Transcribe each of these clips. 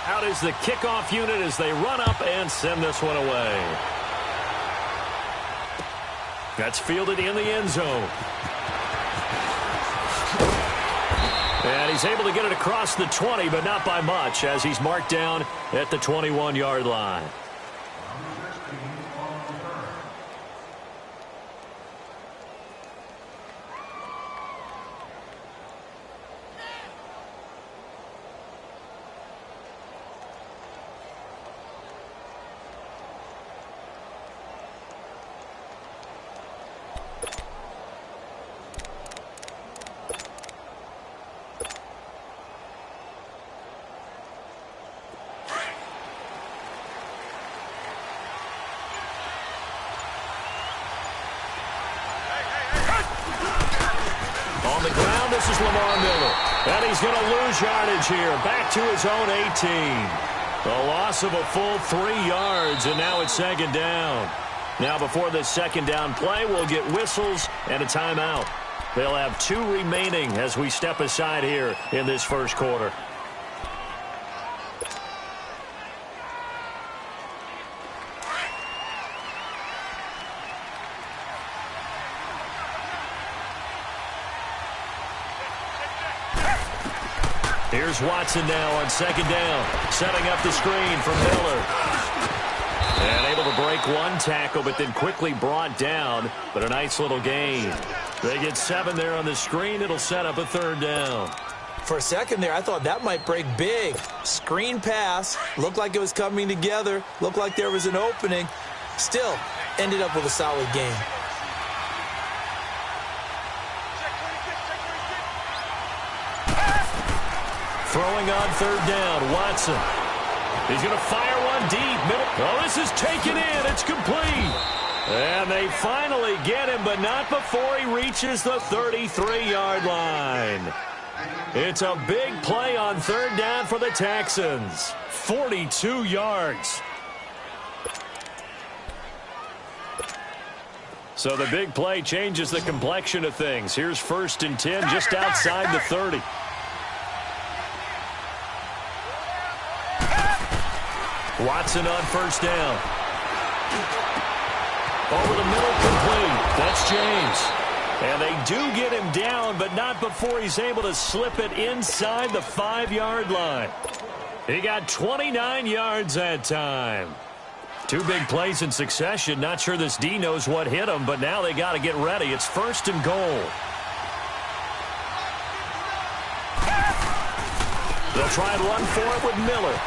Out is the kickoff unit as they run up and send this one away. That's fielded in the end zone. And he's able to get it across the 20, but not by much, as he's marked down at the 21-yard line. On the ground, this is Lamar Miller. And he's going to lose yardage here. Back to his own 18. A loss of a full 3 yards, and now it's second down. Now, before this second down play, we'll get whistles and a timeout. They'll have 2 remaining as we step aside here in this first quarter. Here's Watson now on second down, setting up the screen from Miller. And able to break one tackle, but then quickly brought down, but a nice little gain. They get 7 there on the screen. It'll set up a third down. For a second there, I thought that might break big. Screen pass, looked like it was coming together, looked like there was an opening. Still, ended up with a solid gain. Throwing on third down, Watson. He's going to fire one deep. Middle. Oh, this is taken in. It's complete. And they finally get him, but not before he reaches the 33-yard line. It's a big play on third down for the Texans. 42 yards. So the big play changes the complexion of things. Here's 1st and 10 just outside the 30. Watson on first down. Over the middle, complete. That's James. And they do get him down, but not before he's able to slip it inside the 5-yard line. He got 29 yards that time. 2 big plays in succession. Not sure this D knows what hit him, but now they got to get ready. It's 1st and goal. They'll try and run for it with Miller.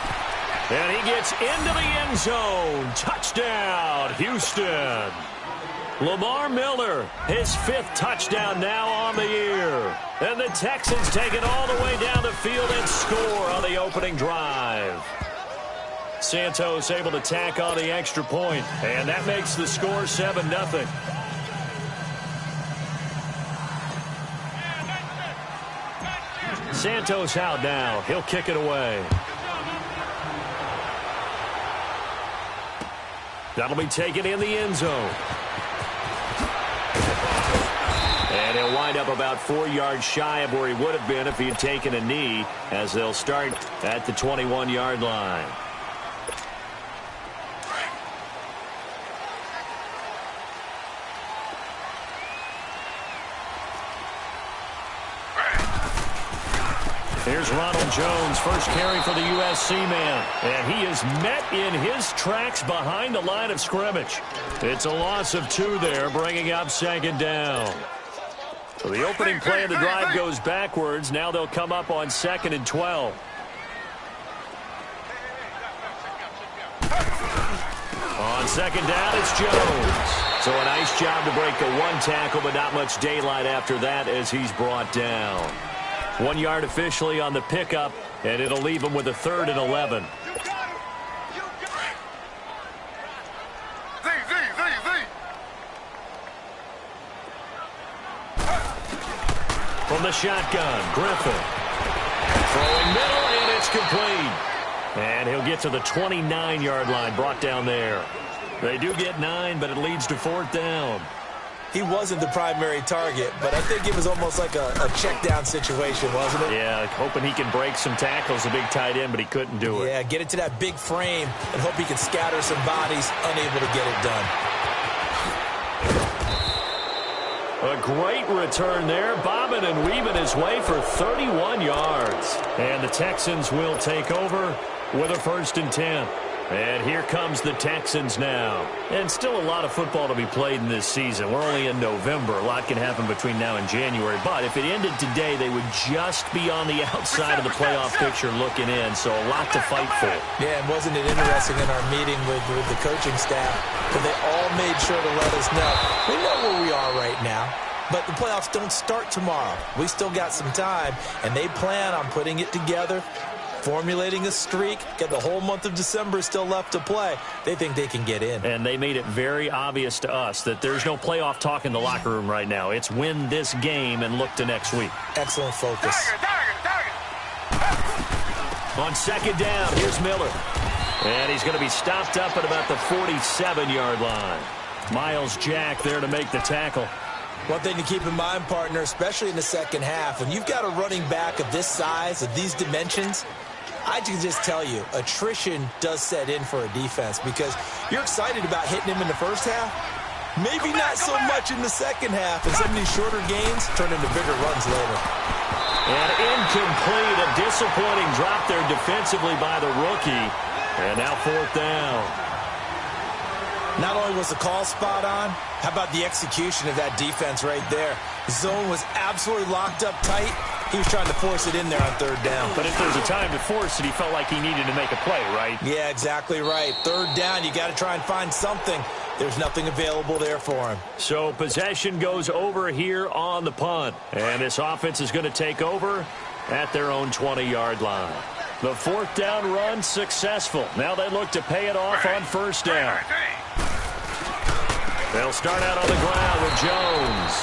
And he gets into the end zone. Touchdown, Houston. Lamar Miller, his 5th touchdown now on the year. And the Texans take it all the way down the field and score on the opening drive. Santos able to tack on the extra point, and that makes the score 7-0. Santos out now. He'll kick it away. That'll be taken in the end zone. And he'll wind up about 4 yards shy of where he would have been if he had taken a knee, as they'll start at the 21-yard line. Here's Ronald Jones, first carry for the USC man. And he is met in his tracks behind the line of scrimmage. It's a loss of 2 there, bringing up second down. So the opening play of the drive goes backwards. Now they'll come up on 2nd and 12. On second down, it's Jones. So a nice job to break the 1 tackle, but not much daylight after that as he's brought down. 1 yard officially on the pickup, and it'll leave him with a 3rd and 11. From the shotgun, Griffin. Throwing middle, and it's complete. And he'll get to the 29-yard line, brought down there. They do get 9, but it leads to 4th down. he wasn't the primary target, but I think it was almost like a check-down situation, wasn't it? Yeah, hoping he can break some tackles, a big tight end, but he couldn't do it. Yeah, get into that big frame and hope he can scatter some bodies, unable to get it done. A great return there, bobbing and weaving his way for 31 yards. And the Texans will take over with a 1st and 10. And here comes the Texans now. And still a lot of football to be played in this season. We're only in November. A lot can happen between now and January. But if it ended today, they would just be on the outside of the playoff picture looking in. So a lot to fight for. Yeah, and wasn't it interesting in our meeting with the coaching staff that they all made sure to let us know. We know where we are right now. But the playoffs don't start tomorrow. We still got some time, and they plan on putting it together, formulating a streak, get the whole month of December still left to play. They think they can get in. And they made it very obvious to us that there's no playoff talk in the locker room right now. It's win this game and look to next week. Excellent focus. On 2nd down, here's Miller. And he's going to be stopped up at about the 47-yard line. Miles Jack there to make the tackle. One thing to keep in mind, partner, especially in the second half, when you've got a running back of this size, of these dimensions, I can just tell you, attrition does set in for a defense because you're excited about hitting him in the first half. Maybe not so much in the second half, and some of these shorter gains turn into bigger runs later. And incomplete, a disappointing drop there defensively by the rookie. And now 4th down. Not only was the call spot on, how about the execution of that defense right there? The zone was absolutely locked up tight. He was trying to force it in there on 3rd down. But if there's a time to force it, he felt like he needed to make a play, right? Yeah, exactly right. 3rd down, you got to try and find something. There's nothing available there for him. So possession goes over here on the punt. And this offense is going to take over at their own 20-yard line. The 4th down run successful. Now they look to pay it off on 1st down. They'll start out on the ground with Jones.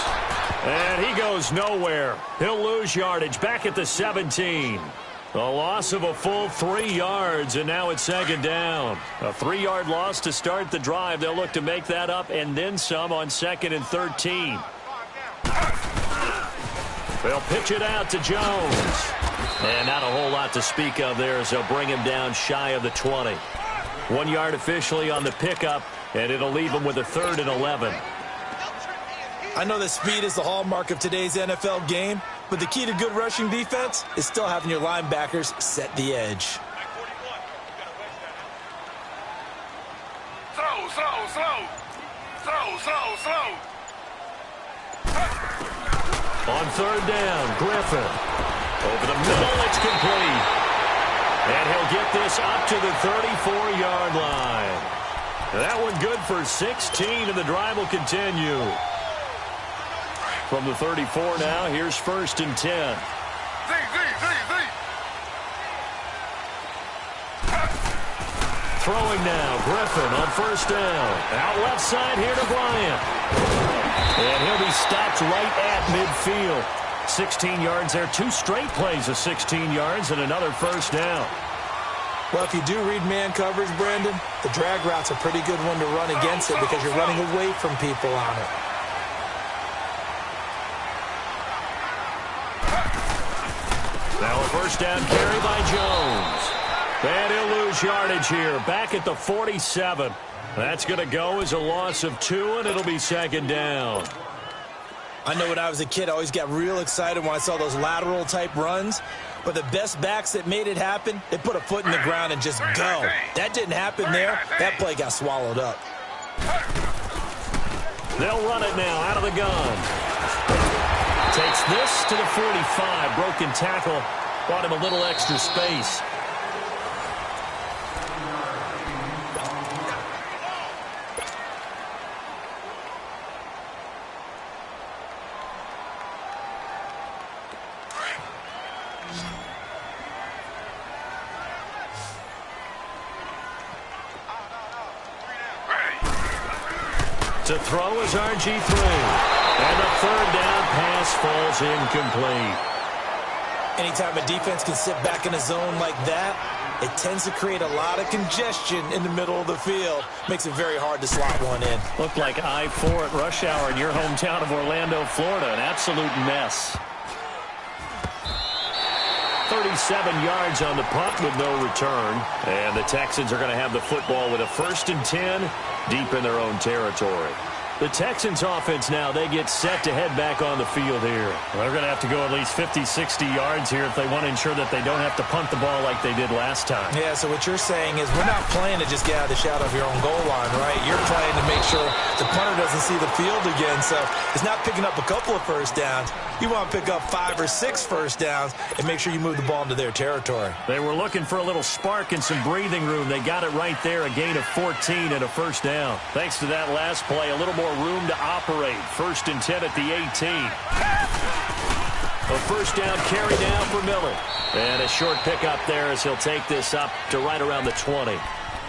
And he goes nowhere. He'll lose yardage back at the 17. A loss of a full 3 yards, and now it's 2nd down. A 3-yard loss to start the drive. They'll look to make that up and then some on 2nd and 13. They'll pitch it out to Jones. And not a whole lot to speak of there as they'll bring him down shy of the 20. 1 yard officially on the pickup, and it'll leave him with a 3rd and 11. I know that speed is the hallmark of today's NFL game, but the key to good rushing defense is still having your linebackers set the edge. Slow. On 3rd down, Griffin. Over the middle, it's complete. And he'll get this up to the 34-yard line. That one good for 16, and the drive will continue. From the 34 now, here's 1st and 10. Throwing now, Griffin on 1st down. Out left side here to Bryant. And he'll be stopped right at midfield. 16 yards there, 2 straight plays of 16 yards and another 1st down. Well, if you do read man coverage, Brandon, the drag route's a pretty good one to run against it because you're running away from people on it. Now a 1st down carry by Jones. And he'll lose yardage here, back at the 47. That's going to go as a loss of 2, and it'll be 2nd down. I know when I was a kid, I always got real excited when I saw those lateral-type runs. But the best backs that made it happen, they put a foot in the ground and just go. That didn't happen there. That play got swallowed up. They'll run it now out of the gun. Takes this to the 45. Broken tackle. Brought him a little extra space. To throw is RG3. And the 3rd down pass falls incomplete. Anytime a defense can sit back in a zone like that, it tends to create a lot of congestion in the middle of the field. Makes it very hard to slot one in. Looked like I-4 at rush hour in your hometown of Orlando, Florida. An absolute mess. 37 yards on the punt with no return. And the Texans are going to have the football with a 1st and 10 deep in their own territory. The Texans offense now, they get set to head back on the field here. They're going to have to go at least 50, 60 yards here if they want to ensure that they don't have to punt the ball like they did last time. Yeah, so what you're saying is we're not playing to just get out of the shadow of your own goal line, right? You're playing to make sure the punter doesn't see the field again. So it's not picking up a couple of first downs. You want to pick up 5 or 6 first downs and make sure you move the ball into their territory. They were looking for a little spark and some breathing room. They got it right there, a gain of 14 and a first down. Thanks to that last play, a little more room to operate. 1st and 10 at the 18. A first down carry down for Miller. And a short pickup there as he'll take this up to right around the 20.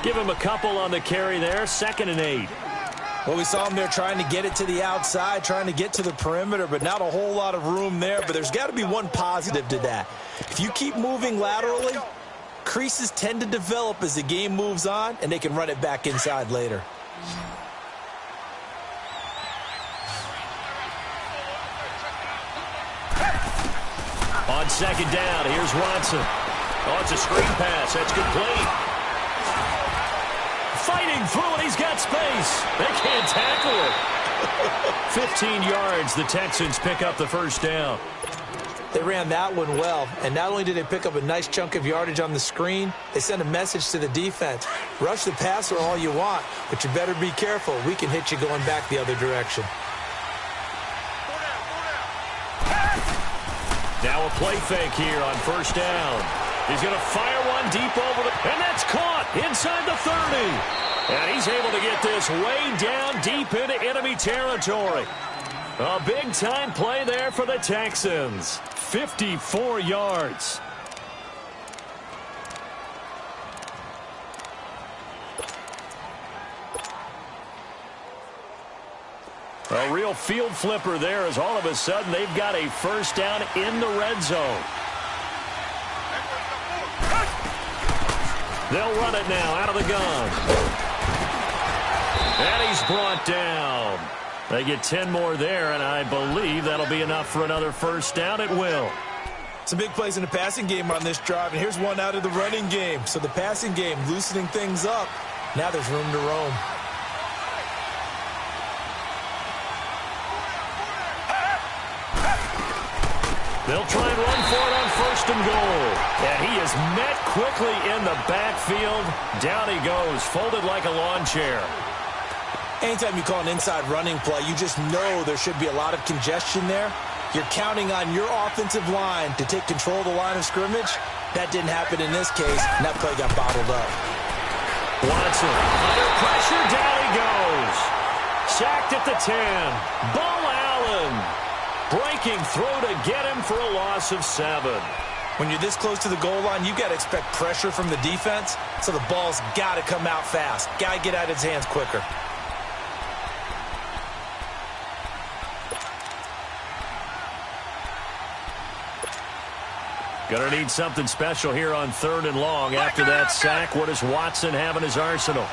Give him a couple on the carry there. 2nd and 8. Well, we saw him there trying to get it to the outside, trying to get to the perimeter, but not a whole lot of room there. But there's got to be one positive to that. If you keep moving laterally, creases tend to develop as the game moves on, and they can run it back inside later. On 2nd down, here's Watson. Oh, it's a screen pass. That's complete. Fighting through it. He's got space. They can't tackle it. 15 yards. The Texans pick up the first down. They ran that one well, and not only did they pick up a nice chunk of yardage on the screen, they sent a message to the defense. Rush the passer all you want, but you better be careful. We can hit you going back the other direction. Now a play fake here on 1st down. He's going to fire one deep over the... And that's caught inside the 30. And he's able to get this way down deep into enemy territory. A big-time play there for the Texans. 54 yards. A real field flipper there as all of a sudden they've got a first down in the red zone. They'll run it now out of the gun. And he's brought down. They get 10 more there, and I believe that'll be enough for another first down. It will. Some big plays in the passing game on this drive, and here's one out of the running game. So the passing game loosening things up. Now there's room to roam. They'll try and run for it on 1st and goal. And he is met quickly in the backfield. Down he goes, folded like a lawn chair. Anytime you call an inside running play, you just know there should be a lot of congestion there. You're counting on your offensive line to take control of the line of scrimmage. That didn't happen in this case, and that play got bottled up. Watson, under pressure, down he goes. Sacked at the 10. Bo Allen breaking through to get him for a loss of 7. When you're this close to the goal line, you got to expect pressure from the defense, so the ball's got to come out fast. Got to get out of his hands quicker. Going to need something special here on 3rd and long. After that sack, what does Watson have in his arsenal?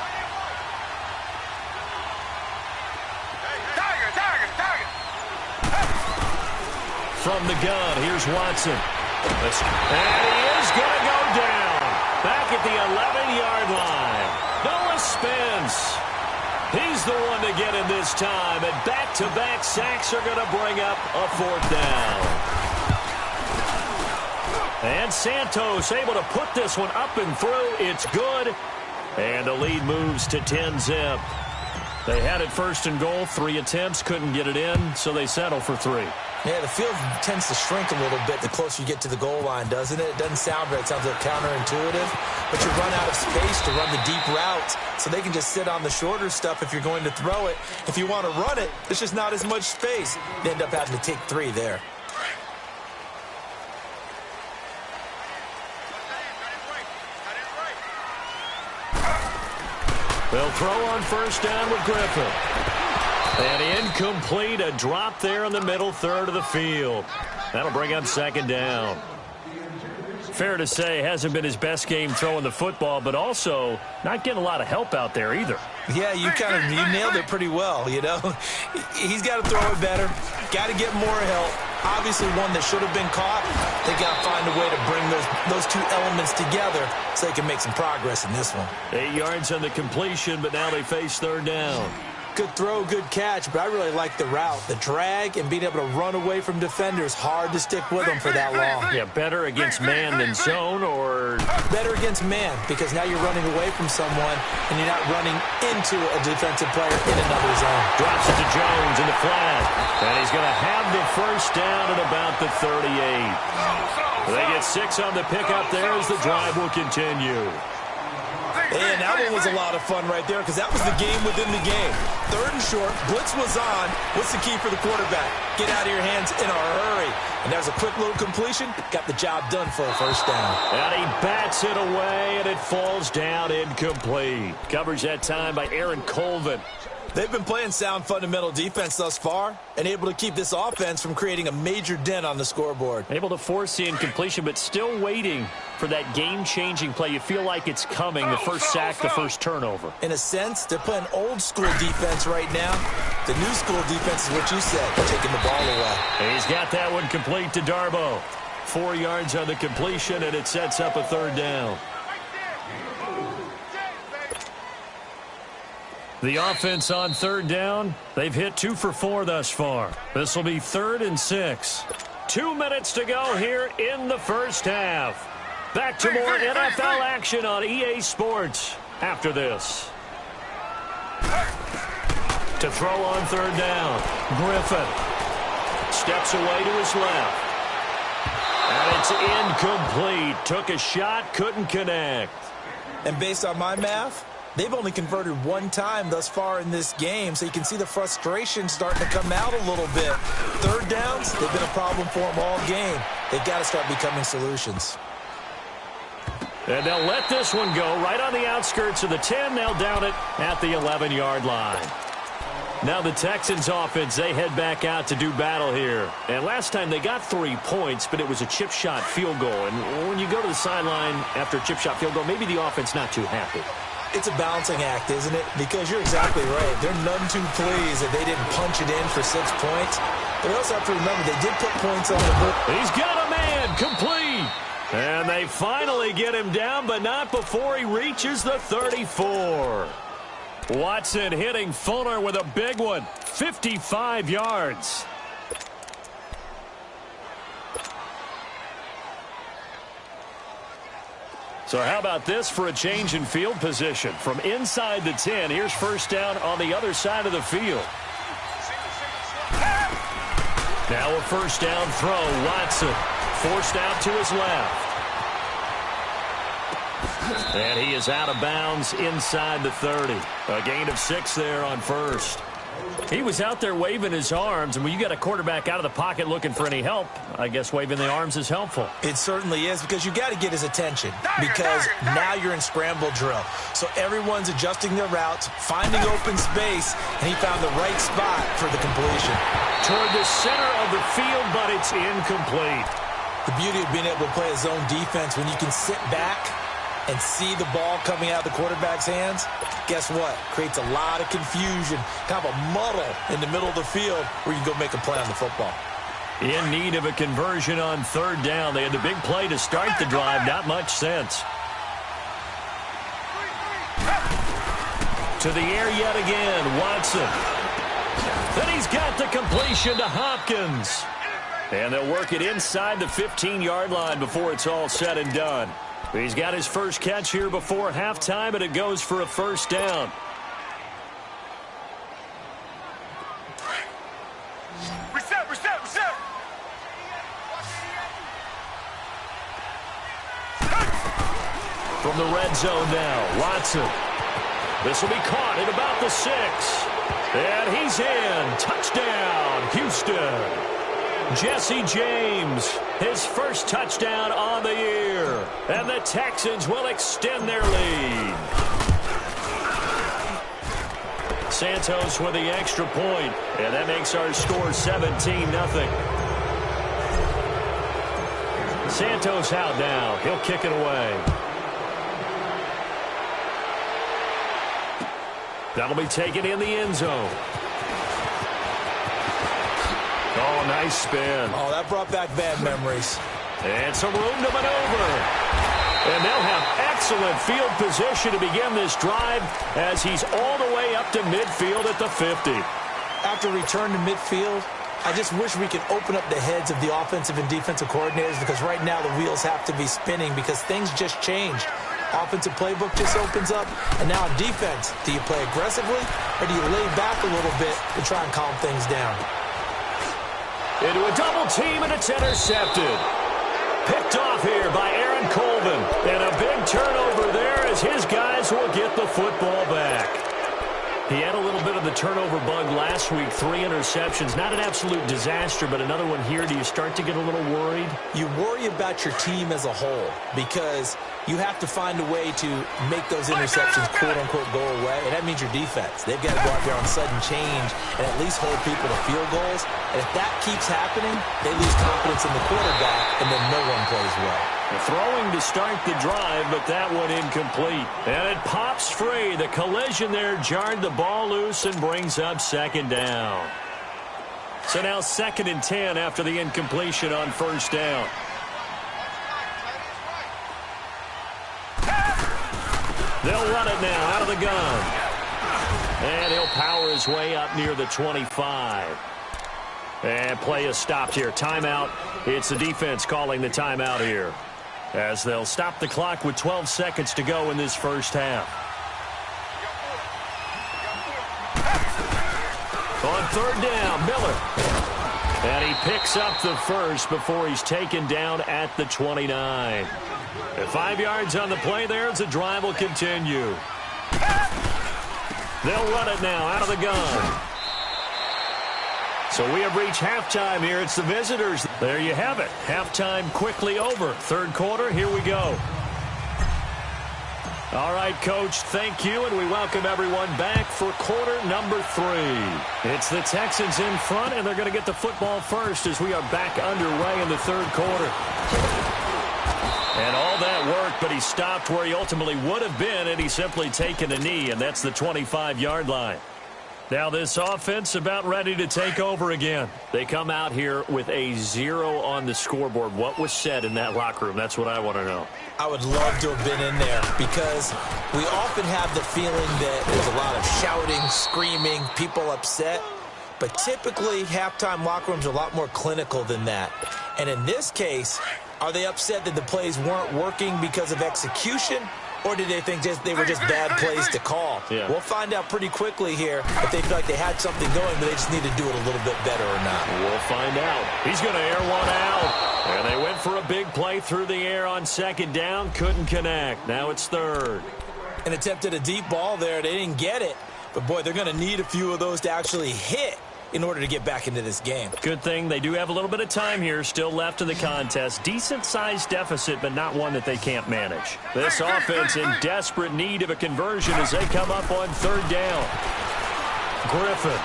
From the gun, here's Watson. And he is going to go down. Back at the 11-yard line. Noah Spence. He's the one to get him this time. And back-to-back sacks are going to bring up a 4th down. And Santos able to put this one up and through. It's good. And the lead moves to 10-zip. They had it 1st and goal. 3 attempts. Couldn't get it in, so they settle for 3. Yeah, the field tends to shrink a little bit the closer you get to the goal line, doesn't it? It doesn't sound right. It sounds like counterintuitive. But you run out of space to run the deep routes, so they can just sit on the shorter stuff if you're going to throw it. If you want to run it, there's just not as much space. You end up having to take 3 there. They'll throw on 1st down with Griffin. And incomplete, a drop there in the middle 3rd of the field. That'll bring up 2nd down. Fair to say, hasn't been his best game throwing the football, but also not getting a lot of help out there either. Yeah, you nailed it pretty well, you know. He's got to throw it better, got to get more help. Obviously one that should have been caught. They got to find a way to bring those two elements together so they can make some progress in this one. 8 yards on the completion, but now they face third down. Good throw, good catch, but I really like the route. The drag and being able to run away from defenders, hard to stick with them for that long. Yeah, better against man than zone, or? Better against man, because now you're running away from someone and you're not running into a defensive player in another zone. Drops it to Jones in the flat, and he's going to have the first down at about the 38. They get 6 on the pickup there as the drive will continue. And that one was a lot of fun right there because that was the game within the game. Third and short, blitz was on. What's the key for the quarterback? Get out of your hands in a hurry. And there's a quick little completion. Got the job done for a first down. And he bats it away, and it falls down incomplete. Coverage that time by Aaron Colvin. They've been playing sound fundamental defense thus far and able to keep this offense from creating a major dent on the scoreboard. Able to force the incompletion, but still waiting for that game-changing play. You feel like it's coming, the first sack, the first turnover. In a sense, they're playing old-school defense right now. The new school defense is what you said, taking the ball away. And he's got that one complete to Darbo. 4 yards on the completion, and it sets up a third down. The offense on third down, they've hit 2 for 4 thus far. This will be 3rd and 6. 2 minutes to go here in the first half. Back to more NFL action on EA Sports after this. To throw on third down, Griffin steps away to his left. And it's incomplete. Took a shot, couldn't connect. And based on my math, they've only converted 1 time thus far in this game, so you can see the frustration starting to come out a little bit. Third downs, they've been a problem for them all game. They've got to start becoming solutions. And they'll let this one go right on the outskirts of the 10. They'll down it at the 11-yard line. Now the Texans offense, they head back out to do battle here. And last time they got 3 points, but it was a chip shot field goal. And when you go to the sideline after a chip shot field goal, maybe the offense not too happy. It's a balancing act, isn't it? Because you're exactly right. They're none too pleased that they didn't punch it in for 6 points. But we also have to remember they did put points on the board. He's got a man complete. And they finally get him down, but not before he reaches the 34. Watson hitting Fuller with a big one. 55 yards. So how about this for a change in field position? From inside the 10, here's first down on the other side of the field. Now a first down throw. Watson forced out to his left. And he is out of bounds inside the 30. A gain of 6 there on first. He was out there waving his arms, and when you got a quarterback out of the pocket looking for any help, I guess waving the arms is helpful. It certainly is, because you got to get his attention, because now you're in scramble drill. So everyone's adjusting their routes, finding open space, and he found the right spot for the completion. Toward the center of the field, but it's incomplete. The beauty of being able to play a zone defense, when you can sit back and see the ball coming out of the quarterback's hands, guess what? Creates a lot of confusion, kind of a muddle in the middle of the field where you can go make a play on the football. In need of a conversion on third down. They had the big play to start the drive. Not much sense. To the air yet again, Watson. Then he's got the completion to Hopkins. And they'll work it inside the 15-yard line before it's all said and done. He's got his first catch here before halftime, and it goes for a first down. Reset. From the red zone now, Watson. This will be caught at about the 6. And he's in. Touchdown, Houston. Jesse James, his first touchdown on the year. And the Texans will extend their lead. Santos with the extra point, and that makes our score 17-0. Santos out now. He'll kick it away. That'll be taken in the end zone. Oh, nice spin. Oh, that brought back bad memories. And some room to maneuver. And they'll have excellent field position to begin this drive as he's all the way up to midfield at the 50. After return to midfield, I just wish we could open up the heads of the offensive and defensive coordinators, because right now the wheels have to be spinning because things just changed. Offensive playbook just opens up, and now on defense, do you play aggressively or do you lay back a little bit to try and calm things down? Into a double team, and it's intercepted. Picked off here by Aaron Colvin. And a big turnover there as his guys will get the football back. He had a little bit of the turnover bug last week, 3 interceptions. Not an absolute disaster, but another one here. Do you start to get a little worried? You worry about your team as a whole because you have to find a way to make those interceptions, quote-unquote, go away, and that means your defense. They've got to go out there on sudden change and at least hold people to field goals. And if that keeps happening, they lose confidence in the quarterback, and then no one plays well. Throwing to start the drive, but that one incomplete. And it pops free. The collision there jarred the ball loose and brings up second down. So now 2nd and 10 after the incompletion on first down. They'll run it now out of the gun. And he'll power his way up near the 25. And play is stopped here. Timeout. It's the defense calling the timeout here, as they'll stop the clock with 12 seconds to go in this first half. On third down, Miller. And he picks up the first before he's taken down at the 29. And 5 yards on the play there as the drive will continue. They'll run it now out of the gun. So we have reached halftime here. It's the visitors. There you have it. Halftime quickly over. Third quarter, here we go. All right, Coach, thank you, and we welcome everyone back for quarter number 3. It's the Texans in front, and they're going to get the football first as we are back underway in the third quarter. And all that work, but he stopped where he ultimately would have been, and he's simply taken a knee, and that's the 25-yard line. Now this offense about ready to take over again. They come out here with a 0 on the scoreboard. What was said in that locker room? That's what I want to know. I would love to have been in there because we often have the feeling that there's a lot of shouting, screaming, people upset. But typically, halftime locker rooms are a lot more clinical than that. And in this case, are they upset that the plays weren't working because of execution? Or did they think they were just bad plays to call? Yeah. We'll find out pretty quickly here if they feel like they had something going, but they just need to do it a little bit better or not. We'll find out. He's going to air one out. And they went for a big play through the air on second down. Couldn't connect. Now it's third. And attempted a deep ball there. They didn't get it. But, boy, they're going to need a few of those to actually hit in order to get back into this game. Good thing they do have a little bit of time here still left in the contest. Decent-sized deficit, but not one that they can't manage. This offense in desperate need of a conversion as they come up on third down. Griffin.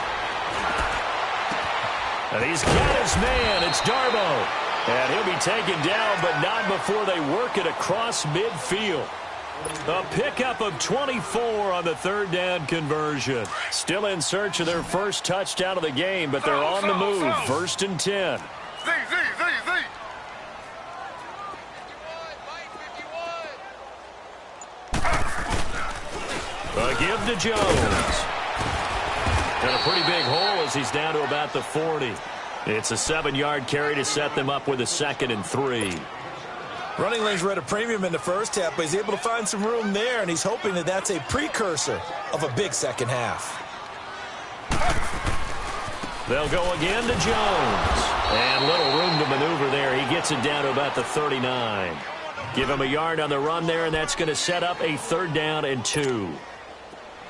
And he's got his man. It's Darbo. And he'll be taken down, but not before they work it across midfield. A pickup of 24 on the third down conversion. Still in search of their first touchdown of the game, but they're on the move. 1st and 10. A give to Jones. And a pretty big hole as he's down to about the 40. It's a 7-yard carry to set them up with a 2nd and 3. Running lanes were at a premium in the first half, but he's able to find some room there, and he's hoping that that's a precursor of a big second half. They'll go again to Jones. And little room to maneuver there. He gets it down to about the 39. Give him a yard on the run there, and that's going to set up a 3rd down and 2.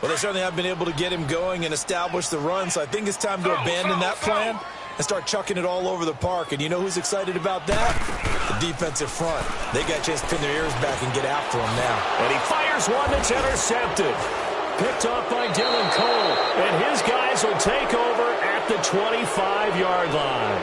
Well, they certainly have been able to get him going and establish the run, so I think it's time to abandon that plan and start chucking it all over the park. And you know who's excited about that? The defensive front. They got a chance to pin their ears back and get after him now. And he fires one that's intercepted. Picked off by Dylan Cole. And his guys will take over at the 25-yard line.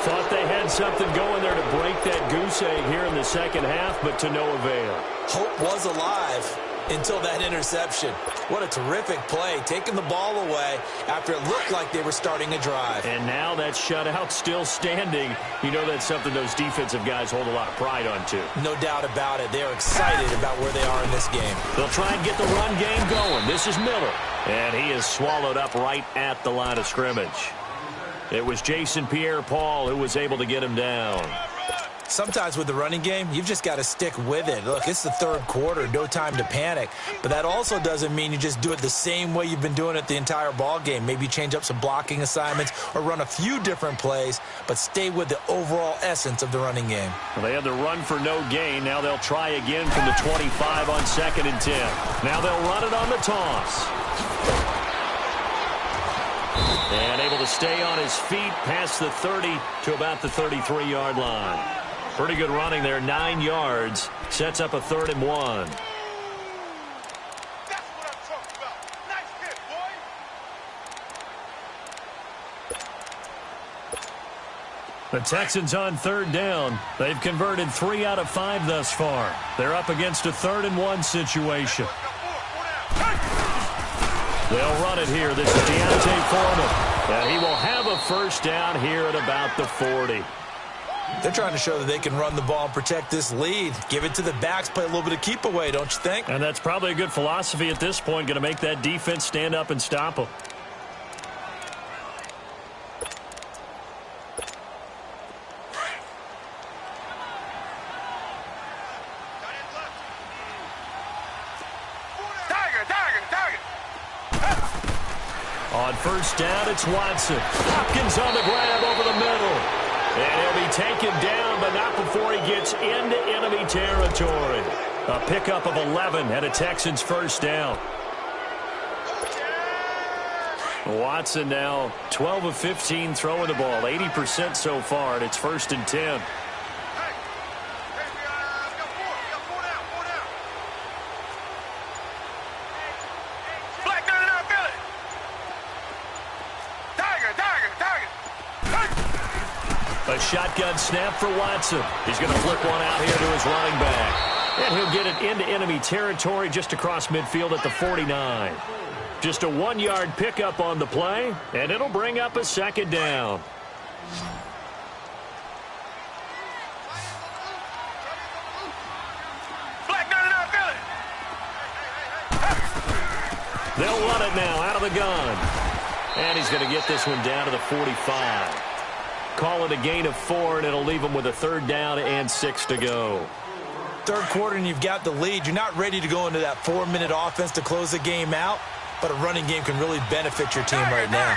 Thought they had something going there to break that goose egg here in the second half, but to no avail. Hope was alive until that interception. What a terrific play, taking the ball away after it looked like they were starting a drive. And now that shutout still standing. You know that's something those defensive guys hold a lot of pride on, too. No doubt about it. They are excited about where they are in this game. They'll try and get the run game going. This is Miller. And he is swallowed up right at the line of scrimmage. It was Jason Pierre-Paul who was able to get him down. Sometimes with the running game, you've just got to stick with it. Look, it's the third quarter, no time to panic. But that also doesn't mean you just do it the same way you've been doing it the entire ball game. Maybe change up some blocking assignments or run a few different plays, but stay with the overall essence of the running game. Well, they had the run for no gain. Now they'll try again from the 25 on 2nd and 10. Now they'll run it on the toss. And able to stay on his feet past the 30 to about the 33-yard line. Pretty good running there, 9 yards. Sets up a 3rd and 1. That's what I'm talking about. Nice hit, boy. The Texans on 3rd down. They've converted 3 out of 5 thus far. They're up against a 3rd and 1 situation. They'll run it here. This is Deontay Foreman. And he will have a first down here at about the 40. They're trying to show that they can run the ball and protect this lead. Give it to the backs, play a little bit of keep away, don't you think? And that's probably a good philosophy at this point, going to make that defense stand up and stop them. On first down, it's Watson. Hopkins on the grab over the middle. And he'll be taken down, but not before he gets into enemy territory. A pickup of 11 and a Texans first down. Watson now 12 of 15 throwing the ball, 80% so far, and it's 1st and 10. A shotgun snap for Watson. He's going to flip one out here to his running back. And he'll get it into enemy territory just across midfield at the 49. Just a 1-yard pickup on the play, and it'll bring up a 2nd down. They'll run it now out of the gun. And he's going to get this one down to the 45. Call it a gain of 4, and it'll leave them with a 3rd down and 6 to go. Third quarter, and you've got the lead. You're not ready to go into that 4-minute offense to close the game out, but a running game can really benefit your team right now.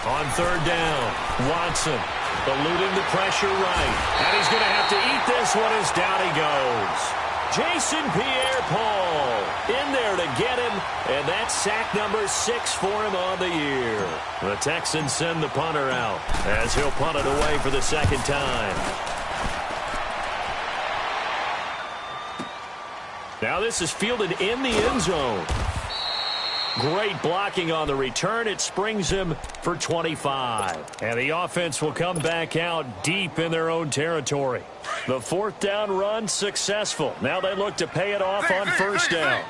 On 3rd down, Watson eluding the pressure right. And he's going to have to eat this one as down he goes. Jason Pierre-Paul in there to get him, and that's sack number 6 for him on the year. The Texans send the punter out as he'll punt it away for the 2nd time. Now this is fielded in the end zone. Great blocking on the return. It springs him for 25. And the offense will come back out deep in their own territory. The 4th down run successful. Now they look to pay it off on 1st down.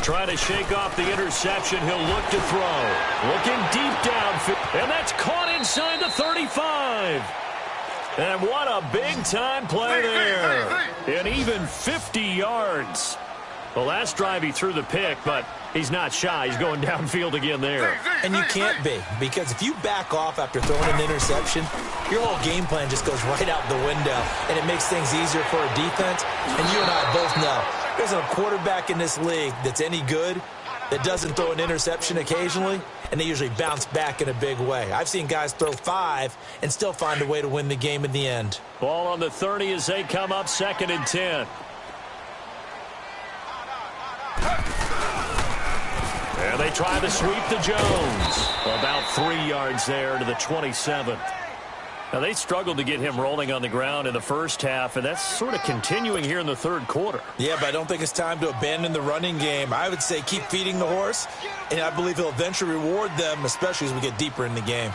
Trying to shake off the interception. He'll look to throw. Looking deep downfield. And that's caught inside the 35. And what a big-time play there. And even 50 yards. The last drive he threw the pick, but he's not shy. He's going downfield again there. And you can't be, because if you back off after throwing an interception, your whole game plan just goes right out the window, and it makes things easier for a defense. And you and I both know there's a quarterback in this league that's any good that doesn't throw an interception occasionally, and they usually bounce back in a big way. I've seen guys throw 5 and still find a way to win the game in the end. Ball on the 30 as they come up 2nd and 10. And they try to sweep to Jones. About 3 yards there to the 27. Now, they struggled to get him rolling on the ground in the first half, and that's sort of continuing here in the third quarter. Yeah, but I don't think it's time to abandon the running game. I would say keep feeding the horse, and I believe he'll eventually reward them, especially as we get deeper in the game.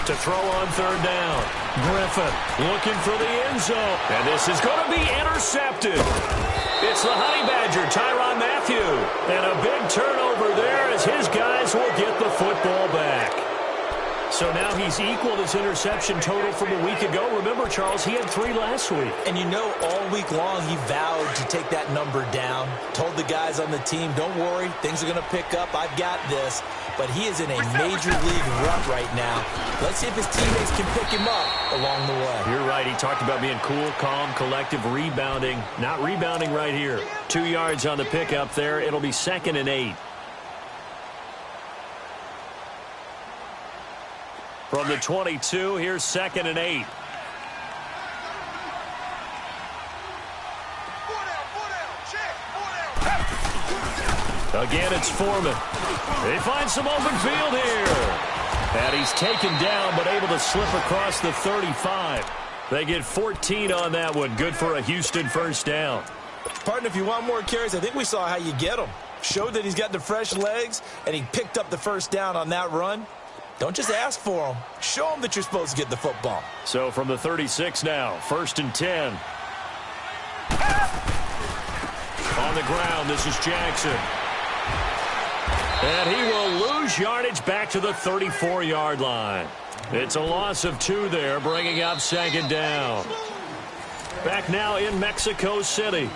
To throw on third down. Griffin looking for the end zone. And this is going to be intercepted. It's the Honey Badger, Tyrann Mathieu. And a big turnover there as his guys will get the football back. So now he's equaled his interception total from a week ago. Remember, Charles, he had 3 last week. And you know, all week long he vowed to take that number down. Told the guys on the team, don't worry, things are going to pick up. I've got this. But he is in a major league rut right now. Let's see if his teammates can pick him up along the way. You're right. He talked about being cool, calm, collective, rebounding. Not rebounding right here. 2 yards on the pickup there. It'll be 2nd and 8. From the 22, here's 2nd and 8. Again, it's Foreman. They find some open field here. And he's taken down, but able to slip across the 35. They get 14 on that one. Good for a Houston first down. Partner, if you want more carries, I think we saw how you get them. Showed that he's got the fresh legs, and he picked up the first down on that run. Don't just ask for them. Show them that you're supposed to get the football. So from the 36 now, 1st and 10. On the ground, this is Jackson. And he will lose yardage back to the 34-yard line. It's a loss of 2 there, bringing up 2nd down. Back now in Mexico City.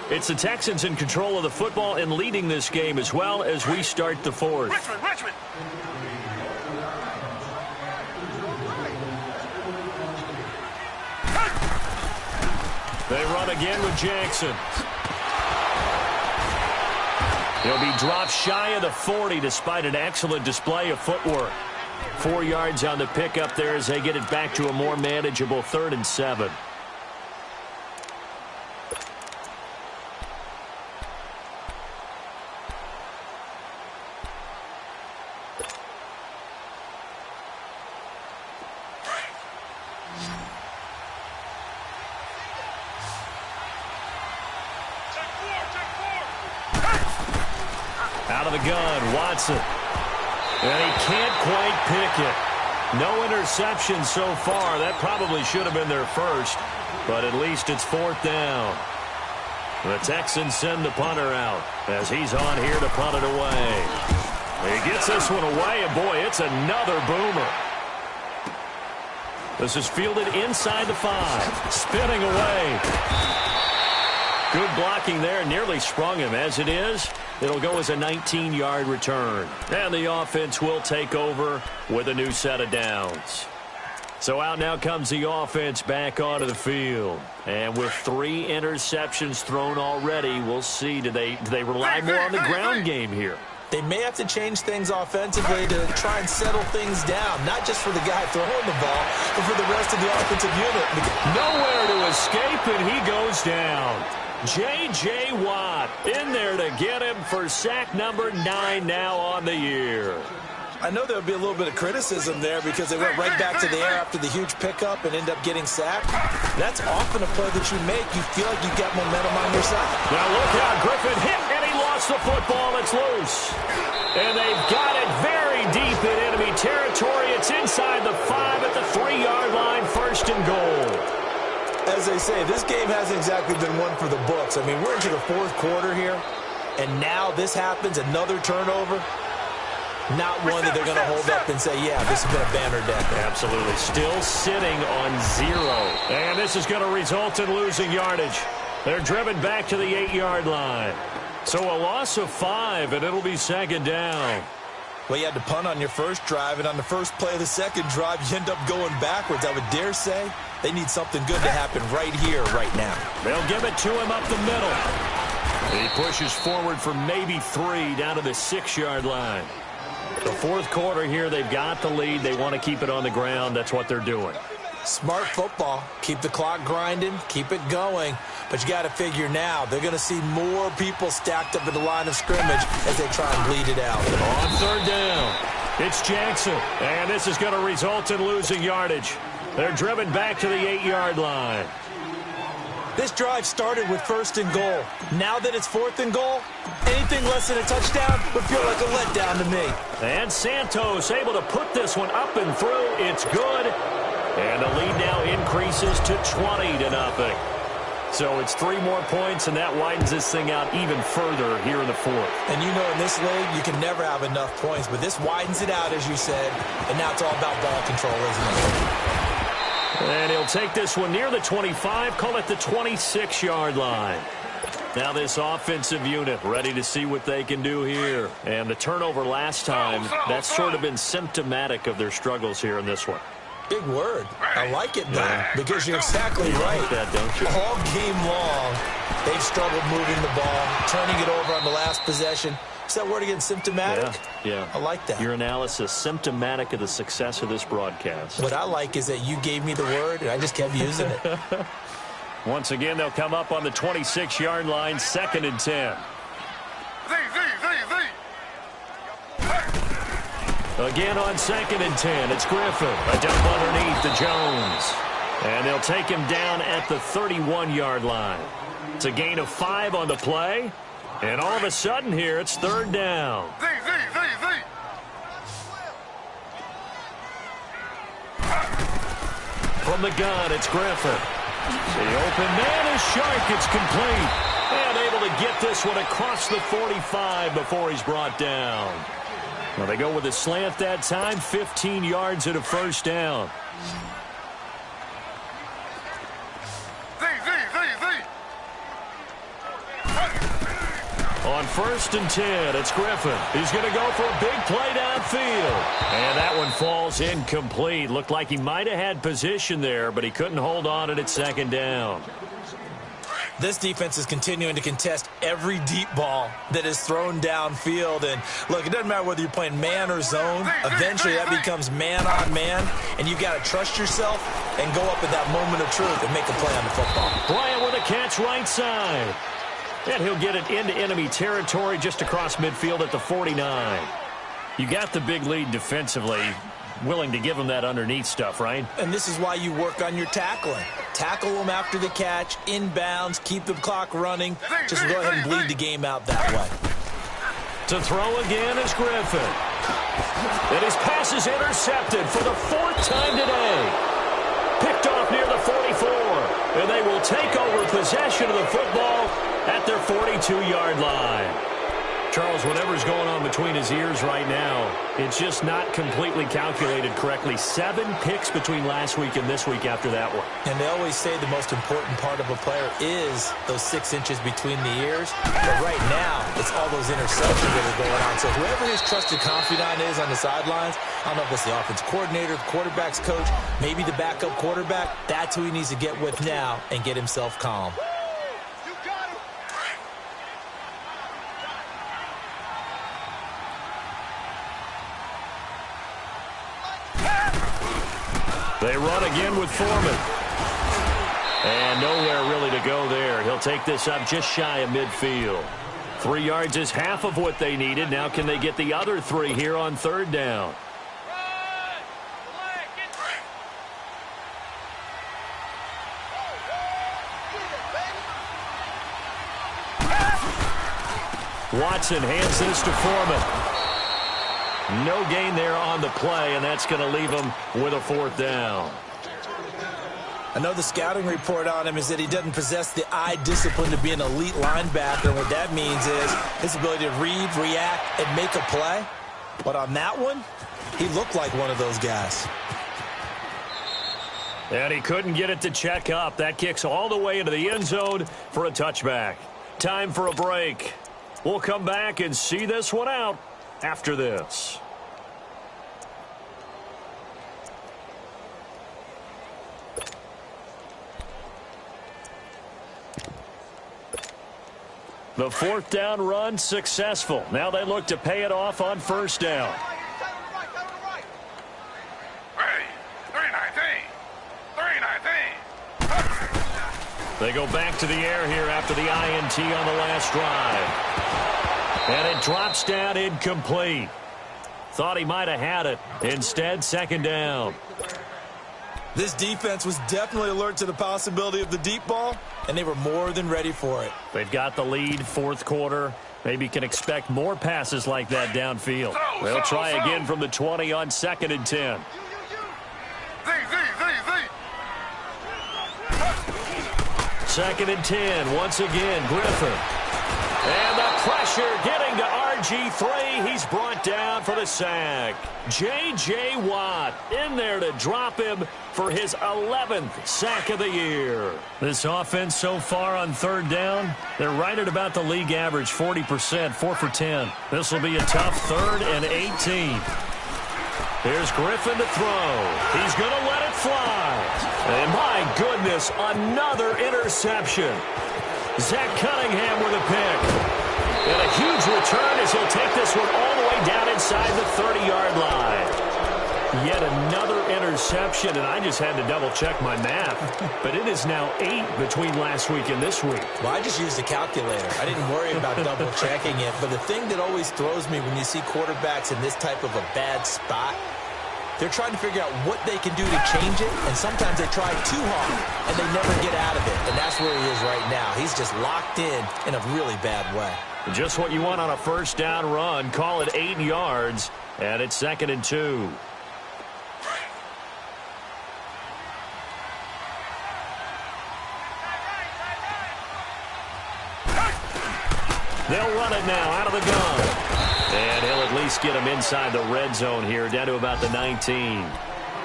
It's the Texans in control of the football and leading this game as well as we start the 4th. Richmond. They run again with Jackson. He'll be dropped shy of the 40 despite an excellent display of footwork. 4 yards on the pickup there as they get it back to a more manageable 3rd and 7. Out of the gun, Watson. And he can't quite pick it. No interception so far. That probably should have been their first, but at least it's 4th down. The Texans send the punter out as he's on here to punt it away. He gets this one away, and boy, it's another boomer. This is fielded inside the 5. Spinning away. Good blocking there. Nearly sprung him. As it is, it'll go as a 19-yard return. And the offense will take over with a new set of downs. So out now comes the offense back onto the field. And with 3 interceptions thrown already, we'll see, do they rely more on the ground game here? They may have to change things offensively to try and settle things down, not just for the guy throwing the ball, but for the rest of the offensive unit. Nowhere to escape, and he goes down. J.J. Watt in there to get him for sack number 9 now on the year. I know there would be a little bit of criticism there because they went right back to the air after the huge pickup and end up getting sacked. That's often a play that you make. You feel like you've got momentum on your side. Now look out, Griffin hit, and he lost the football. It's loose. And they've got it very deep in enemy territory. It's inside the 5 at the 3-yard line, 1st and goal. As they say, this game hasn't exactly been one for the books. I mean, we're into the 4th quarter here, and now this happens, another turnover. Not one that they're going to hold up and say, yeah, this has been a banner day. Absolutely. Still sitting on 0. And this is going to result in losing yardage. They're driven back to the 8-yard line. So a loss of 5, and it'll be 2nd down. Well, you had to punt on your first drive, and on the first play of the second drive, you end up going backwards. I would dare say they need something good to happen right here, right now. They'll give it to him up the middle. He pushes forward for maybe 3 down to the 6-yard line. The 4th quarter here, they've got the lead. They want to keep it on the ground. That's what they're doing. Smart football. Keep the clock grinding. Keep it going. But you got to figure now, they're going to see more people stacked up at the line of scrimmage as they try and bleed it out. On 3rd down. It's Jackson, and this is going to result in losing yardage. They're driven back to the 8-yard line. This drive started with 1st and goal. Now that it's 4th and goal, anything less than a touchdown would feel like a letdown to me. And Santos able to put this one up and through. It's good. And the lead now increases to 20-0. So it's 3 more points, and that widens this thing out even further here in the 4th. And you know in this league, you can never have enough points, but this widens it out, as you said, and now it's all about ball control, isn't it? And he'll take this one near the 25, call it the 26-yard line. Now this offensive unit ready to see what they can do here. And the turnover last time, that's sort of been symptomatic of their struggles here in this one. Big word. I like it, though, because you're exactly right. You like that, don't you? All game long, they've struggled moving the ball, turning it over on the last possession. Is that word again, symptomatic? Yeah. I like that. Your analysis, symptomatic of the success of this broadcast. What I like is that you gave me the word, and I just kept using it. Once again, they'll come up on the 26-yard line, 2nd and 10. Again on 2nd and 10, it's Griffin. A dump underneath to Jones. And they'll take him down at the 31-yard line. It's a gain of 5 on the play. And all of a sudden here, it's 3rd down. From the gun, it's Griffin. The open man is Shark. It's complete. And able to get this one across the 45 before he's brought down. Well, they go with a slant that time, 15 yards and a 1st down. On 1st and 10, it's Griffin. He's going to go for a big play downfield. And that one falls incomplete. Looked like he might have had position there, but he couldn't hold on it at 2nd down. This defense is continuing to contest every deep ball that is thrown downfield. And, look, it doesn't matter whether you're playing man or zone. Eventually, that becomes man-on-man, and you've got to trust yourself and go up at that moment of truth and make a play on the football. Bryant with a catch right side. And he'll get it into enemy territory just across midfield at the 49. You got the big lead defensively. Willing to give him that underneath stuff, right? And this is why you work on your tackling. Tackle them after the catch, inbounds, keep the clock running. Just go ahead and bleed the game out that way. To throw again is Griffin. And his pass is intercepted for the 4th time today. Picked off near the 44. And they will take over possession of the football at their 42-yard line. Charles, whatever's going on between his ears right now, it's just not completely calculated correctly. 7 picks between last week and this week after that one. And they always say the most important part of a player is those 6 inches between the ears. But right now, it's all those interceptions that are going on. So whoever his trusted confidant is on the sidelines, I don't know if it's the offense coordinator, the quarterback's coach, maybe the backup quarterback, that's who he needs to get with now and get himself calm. They run again with Foreman. And nowhere really to go there. He'll take this up just shy of midfield. 3 yards is half of what they needed. Now can they get the other 3 here on 3rd down? Watson hands this to Foreman. No gain there on the play, and that's going to leave him with a 4th down. I know the scouting report on him is that he doesn't possess the eye discipline to be an elite linebacker. And what that means is his ability to read, react, and make a play. But on that one, he looked like one of those guys. And he couldn't get it to check up. That kicks all the way into the end zone for a touchback. Time for a break. We'll come back and see this one out after this. The 4th down run successful. Now they look to pay it off on 1st down. They go back to the air here after the INT on the last drive. And it drops down incomplete. Thought he might have had it. Instead, second down. This defense was definitely alert to the possibility of the deep ball, and they were more than ready for it. They've got the lead, fourth quarter. Maybe can expect more passes like that downfield. They'll try again from the 20 on 2nd and 10. Second and 10, once again, Griffin. And the pressure getting to RG3. He's brought down for the sack. J.J. Watt in there to drop him for his 11th sack of the year. This offense so far on third down, they're right at about the league average, 40%, 4 for 10. This will be a tough 3rd and 18. Here's Griffin to throw. He's going to let it fly. And my goodness, another interception. Zach Cunningham with a pick. And a huge return as he'll take this one all the way down inside the 30-yard line. Yet another interception, and I just had to double-check my math. But it is now 8 between last week and this week. Well, I just used a calculator. I didn't worry about double-checking it. But the thing that always throws me when you see quarterbacks in this type of a bad spot, they're trying to figure out what they can do to change it, and sometimes they try too hard, and they never get out of it. And that's where he is right now. He's just locked in a really bad way. Just what you want on a first down run. Call it 8 yards, and it's 2nd and 2. They'll run it now out of the gun. And he'll at least get him inside the red zone here, down to about the 19.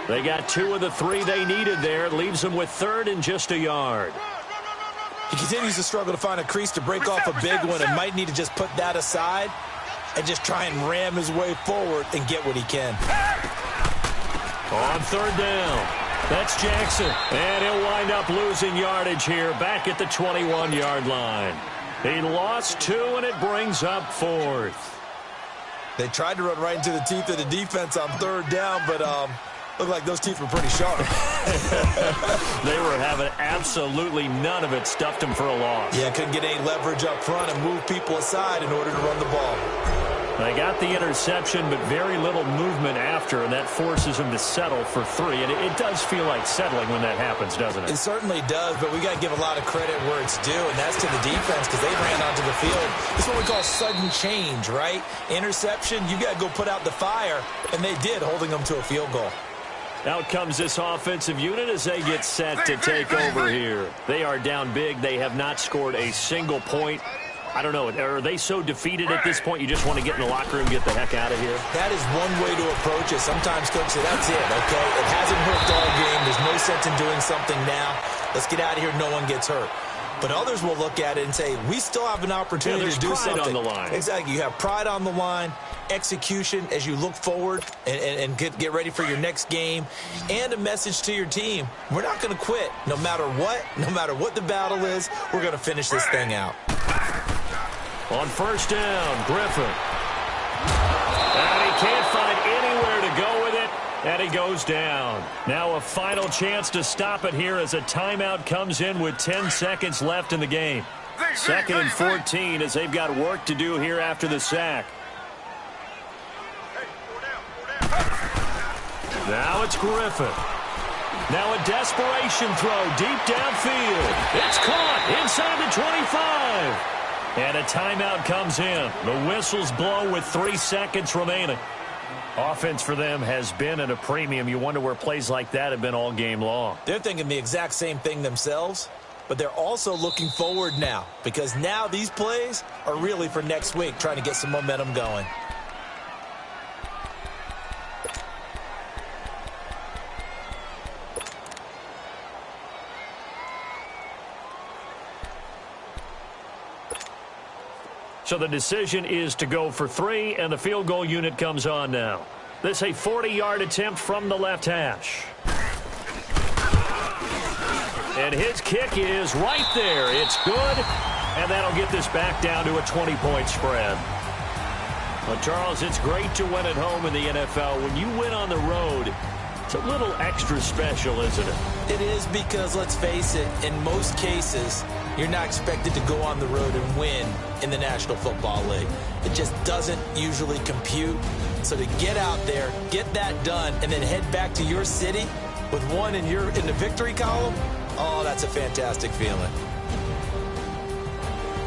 They got 2 of the 3 they needed there. It leaves them with 3rd and just a yard. He continues to struggle to find a crease to break off a big one and might need to just put that aside and just try and ram his way forward and get what he can. On 3rd down, that's Jackson. And he'll wind up losing yardage here back at the 21-yard line. He lost 2, and it brings up 4th. They tried to run right into the teeth of the defense on 3rd down, but looked like those teeth were pretty sharp. They were having absolutely none of it. Stuffed him for a loss. Yeah, couldn't get any leverage up front and move people aside in order to run the ball. They got the interception, but very little movement after, and that forces him to settle for 3. And it does feel like settling when that happens, doesn't it? It certainly does, but we got to give a lot of credit where it's due, and that's to the defense because they ran onto the field. It's what we call sudden change, right? Interception, you got to go put out the fire, and they did, holding them to a field goal. Out comes this offensive unit as they get set to take over here. They are down big. They have not scored a single point. I don't know. Are they so defeated at this point you just want to get in the locker room and get the heck out of here? That is one way to approach it. Sometimes coaches say, that's it, okay? It hasn't hurt all game. There's no sense in doing something now. Let's get out of here. No one gets hurt. But others will look at it and say, we still have an opportunity to do something. Pride on the line. Exactly. You have pride on the line, execution as you look forward and get ready for your next game, and a message to your team. We're not going to quit no matter what the battle is. We're going to finish this thing out. On 1st down, Griffin. And he can't find anywhere to go with it, and he goes down. Now a final chance to stop it here as a timeout comes in with 10 seconds left in the game. 2nd and 14 as they've got work to do here after the sack. Now it's Griffin. Now a desperation throw deep downfield. It's caught inside the 25. And a timeout comes in. The whistles blow with 3 seconds remaining. Offense for them has been at a premium. You wonder where plays like that have been all game long. They're thinking the exact same thing themselves, but they're also looking forward now because now these plays are really for next week, trying to get some momentum going. So the decision is to go for 3, and the field goal unit comes on now. This a 40-yard attempt from the left hash. And his kick is right there. It's good, and that'll get this back down to a 20-point spread. Well, Charles, it's great to win at home in the NFL. When you win on the road, It's a little extra special, isn't it? It is because, let's face it, in most cases, you're not expected to go on the road and win in the National Football League. It just doesn't usually compute. So to get out there, get that done, and then head back to your city with one in the victory column, oh, that's a fantastic feeling.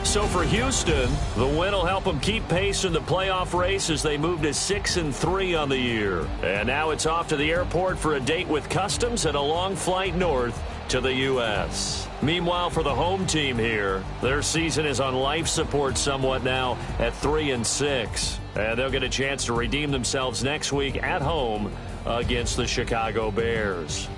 So for Houston, the win will help them keep pace in the playoff race as they move to 6-3 on the year. And now it's off to the airport for a date with Customs and a long flight north to the U.S. Meanwhile, for the home team here, their season is on life support somewhat now at 3-6. And they'll get a chance to redeem themselves next week at home against the Chicago Bears.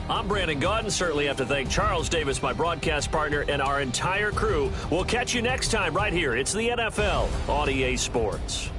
I'm Brandon Gaudin. Certainly have to thank Charles Davis, my broadcast partner, and our entire crew. We'll catch you next time right here. It's the NFL on EA Sports.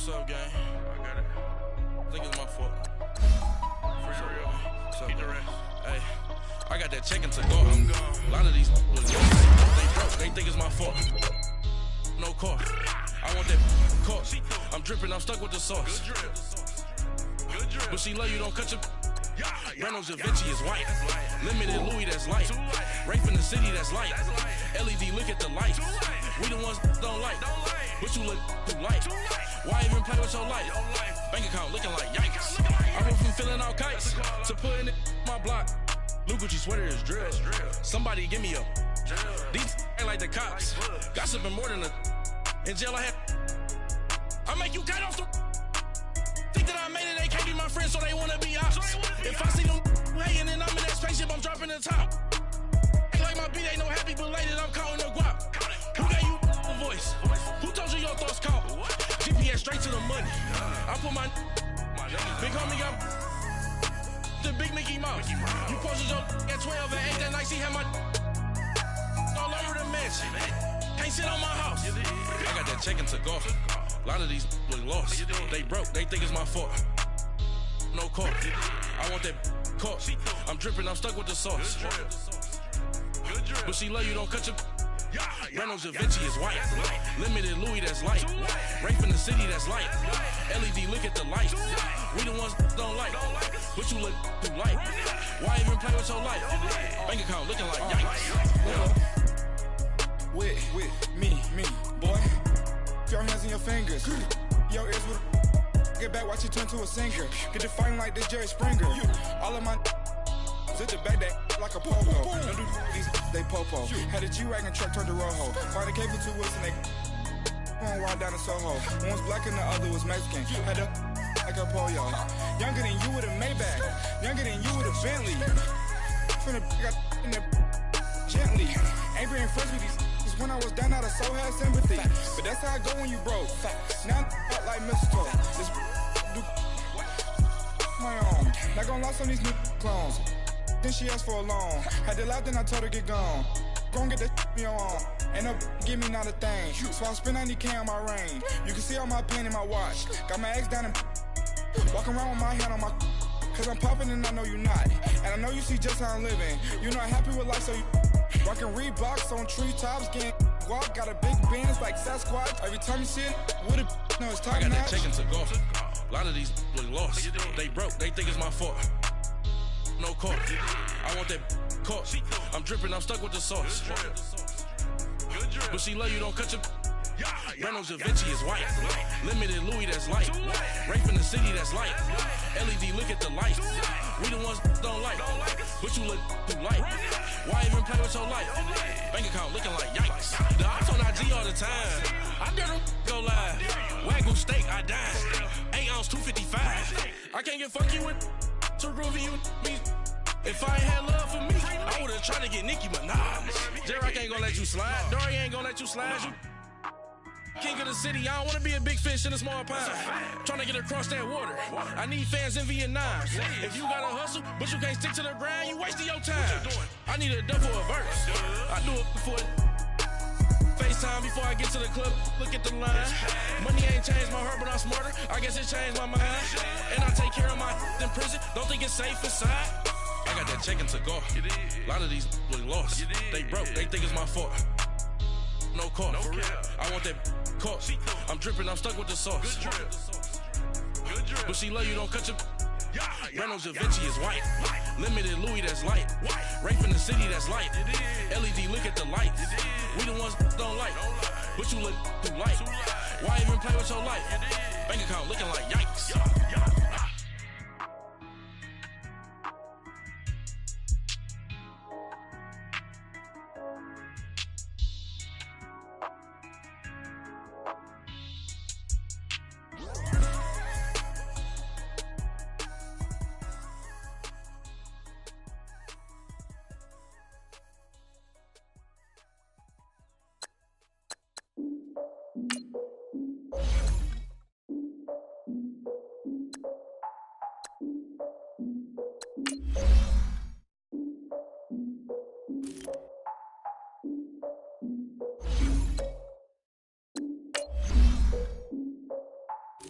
What's up, gang? I got it. I think it's my fault. For real. What's up, man? Hey, I got that chicken to go. I'm gone. A lot of these was young. They broke. They think it's my fault. No car. I want that car. I'm dripping. I'm stuck with the sauce. Good drip. Good drip. But she love you. Don't cut your. Reynolds Da Vinci is white. Limited Louis, that's light. Rape in the city, that's light. LED, look at the light. We the ones don't like. But you look too light. Why even play with your life? Bank account looking like yikes. I went from filling out kites to putting it in my block. Blue Gucci sweater is drill. Somebody give me a. These ain't like the cops. Gossiping more than a. In jail I had. I make you cut off the. Think that I made it, they can't be my friends, so they wanna be ops. If I see them hating and I'm in that spaceship, I'm dropping the top. Ain't like my beat ain't no happy belated, I'm counting the guap. Who gave you a voice? Who told you your thoughts count? GPS straight to the money. I put my big homie got the big Mickey Mouse. You posted your at 12 and 8 that night, she had my all over the mansion. Can't sit on my house. I got that chicken to go. A lot of these look lost. They broke, they think it's my fault. No car. I want that car. I'm dripping, I'm stuck with the sauce. But she love you, don't cut your. Reynolds Da Vinci is white. Limited Louis, that's light. Rape in the city, that's light. LED, look at the light. We the ones don't like. But you look too light. Why even play with your life? Bank account looking like yikes. With me, boy. Your hands in your fingers. Your ears with get back, watch you turn to a singer. Get to fighting like this Jerry Springer. All of my zit the back that like a pogo. Don't do these they popo. Had a G-Wagon truck turned to Rojo. Find a cable 2 wheels and they going wild down in Soho. One was black and the other was Mexican. Had a like a pollo. Younger than you with a Maybach. Younger than you with a Bentley. From the got in the gently. Ain't being friends with these. When I was down, I so had sympathy. But that's how I go when you broke. Now I'm out like mistletoe. This do my own. Not gonna lie on these new clones. Then she asked for a loan. Had to laugh, then I told her get gone. Gon' get that me on. Ain't no give me not a thing. So I spend 90K on my range. You can see all my pain in my watch. Got my ex down and walking around with my hand on my. Cause I'm popping and I know you not. And I know you see just how I'm living. You not happy with life, so you. Rockin' Reeboks on treetops, getting guap, got a big Benz like Sasquatch. Every time you see it, with it, no, it's top I got notch. that chicken to go. A lot of these look lost. They broke, they think it's my fault. No car. I want that car. I'm dripping, I'm stuck with the sauce. But she love you, don't cut your. Reynolds Da Vinci is white. Limited Louis, that's light. Rape in the city, that's light. LED, look at the light. We the ones don't like. But you look too light. Why even play with your life? Bank account looking like yikes. The ops on IG all the time. I dare them go live. Wagyu steak, I died. 8 ounce, 255. I can't get fuck you with too groovy you me. If I ain't had love for me, I would've tried to get Nicki Minaj. J-Rock ain't gonna let you slide. Dory ain't gonna let you slide. You king of the city, I don't wanna be a big fish in a small pond. Trying to get across that water. I need fans in Vietnam. If you gotta hustle, but you can't stick to the grind, you wasting your time. I need a double a verse. I do it before FaceTime before I get to the club. Look at the line. Money ain't changed my heart, but I'm smarter. I guess it changed my mind. And I take care of my in prison. Don't think it's safe inside. I got that chicken to go. A lot of these look lost. They broke. They think it's my fault. No car. I want that car. I'm dripping, I'm stuck with the sauce. But she love you, don't cut your. Reynolds Da Vinci is white. Limited Louis, that's light. Rape in the city, that's light. LED, look at the light. We the ones don't like. But you look too light. Why even play with your life? Bank account looking like yikes.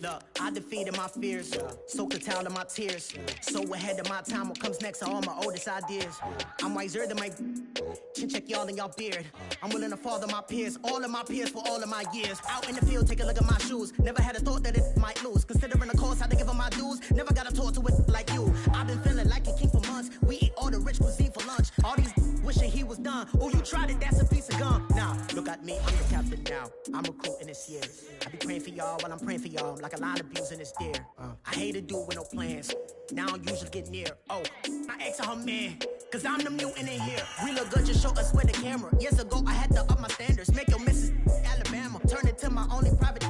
Look, I defeated my fears, soaked the towel of my tears. So ahead of my time, what comes next are all my oldest ideas. I'm wiser than my chin check y'all in y'all beard. I'm willing to father my peers, all of my peers for all of my years. Out in the field, take a look at my shoes. Never had a thought that it might lose. Considering the cost, I had to give them my dues. Never got a talk to it like you. I've been feeling like a king for months. We eat all the rich cuisine for lunch. All these wishing he was done. Oh, you tried it, that's a piece of gum. Now, look at me, I'm the captain now. I'm recruiting this year. I be praying for y'all while I'm praying for y'all. Like a line of views in this deer. I hate to do it with no plans. Now I usually get near. Oh, I ask her man, cause I'm the mutant in here. We look good, just show us where the camera. Years ago, I had to up my standards. Make your missus Alabama. Turn it to my only private.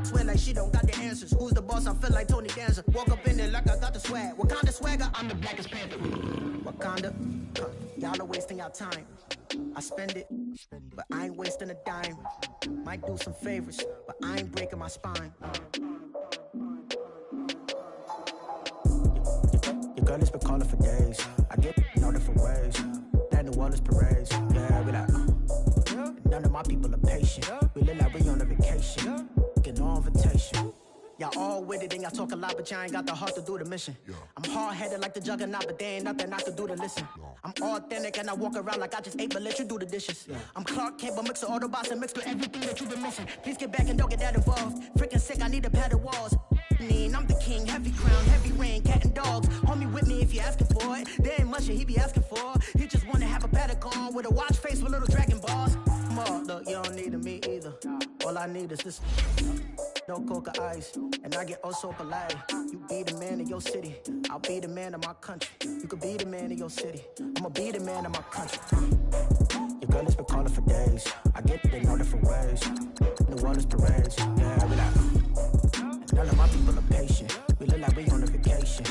Swear like she don't got the answers. Who's the boss? I feel like Tony Danza. Walk up in there like I got the swag. What kind of swagger? I'm the blackest panther. Wakanda, y'all are wasting your time. I spend it, but I ain't wasting a dime. Might do some favors, but I ain't breaking my spine. Your girl has been calling for days. I get in all different ways. That New Orleans parades. Yeah, we like, none of my people are patient. We live like we on a vacation. Get no invitation. Y'all all with it and y'all talk a lot, but y'all ain't got the heart to do the mission. I'm hard-headed like the juggernaut, but there ain't nothing I can do to listen. I'm authentic and I walk around like I just ate, but let you do the dishes. I'm Clark Kent, but mix the Autobots and mixed with everything that you've been missing. Please get back and don't get that involved. Freaking sick, I need a pad of walls. I'm the king, heavy crown, heavy rain, cat and dogs. Homie with me if you're asking for it. There ain't much that he be asking for. He just wanna have a paddock on with a watch face with little dragon balls. Look, you don't need me either. All I need is this. No coca ice, and I get oh so polite. You be the man of your city, I'll be the man of my country. You could be the man of your city, I'ma be the man of my country. Your girl has been calling for days. I get it in all different ways. New Orleans parades, yeah, we like. None of my people are patient. We look like we on a vacation.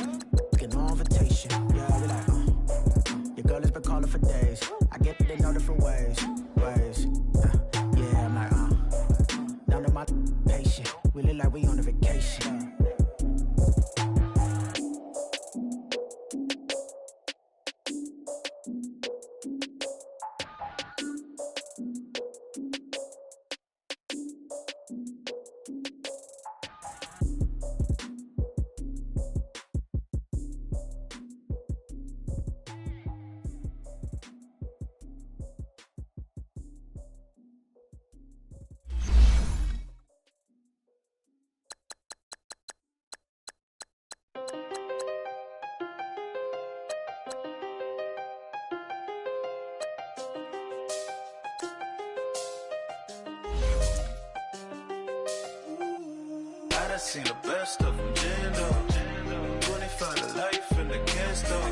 Get no invitation, yeah, we like. Your girl has been calling for days. I get it in all different ways. Yeah, I'm like, none of my patient. We look like we on a vacation. I seen the best of them, Jando. 25 to life and they can't stop.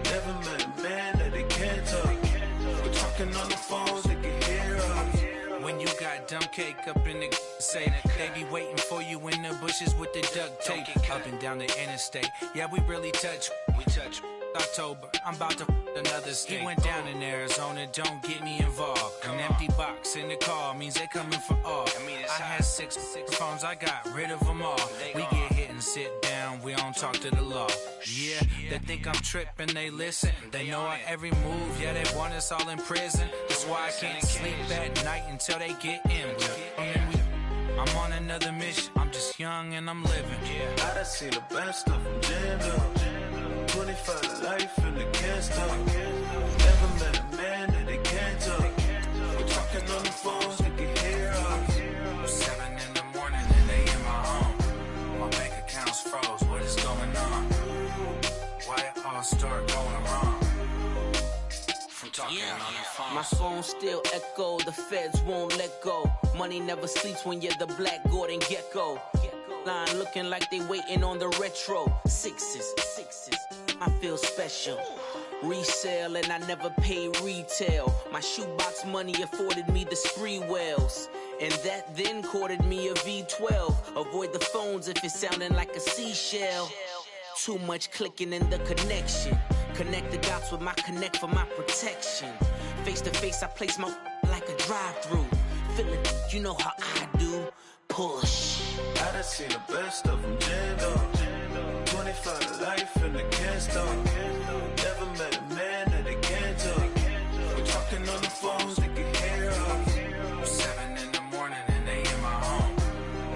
Never met a man that they can't talk. We're talking on the phones, they can hear us. When you got dumb cake up in the say that they be waiting for you in the bushes with the duct tape. Up and down the interstate, yeah, we really touch. We touch. October, I'm about to another state. He went down in Arizona, don't get me involved. An empty box in the car means they coming for all. I had six phones, I got rid of them all. We get hit and sit down, we don't talk to the law. Yeah, they think I'm tripping, they listen. They know our every move, yeah, they want us all in prison. That's why I can't sleep at night until they get in. I'm on another mission, I'm just young and I'm living. I done seen the best of them, Jando. 25 to life and they can't stop. Never met a man that they can't talk. We're talking on the phones, they can hear us. 7 in the morning and they in my home. My bank account's froze, what is going on? Why it all start going wrong? From talking on the phone. My phone still echo, the feds won't let go. Money never sleeps when you're the Black Gordon Gecko. Line looking like they waiting on the retro. Sixes. I feel special. Resale and I never pay retail. My shoebox money afforded me the spree wells. And that then courted me a V12. Avoid the phones if it's sounding like a seashell. Too much clicking in the connection. Connect the dots with my connect for my protection. Face to face I place my like a drive-through. Feeling you know how I do. Push. I done seen the best of them, Jando. 25 to life and they can't stop. Never met a man that they can't talk. We're talking on the phones, they can hear us. 7 in the morning and they in my home.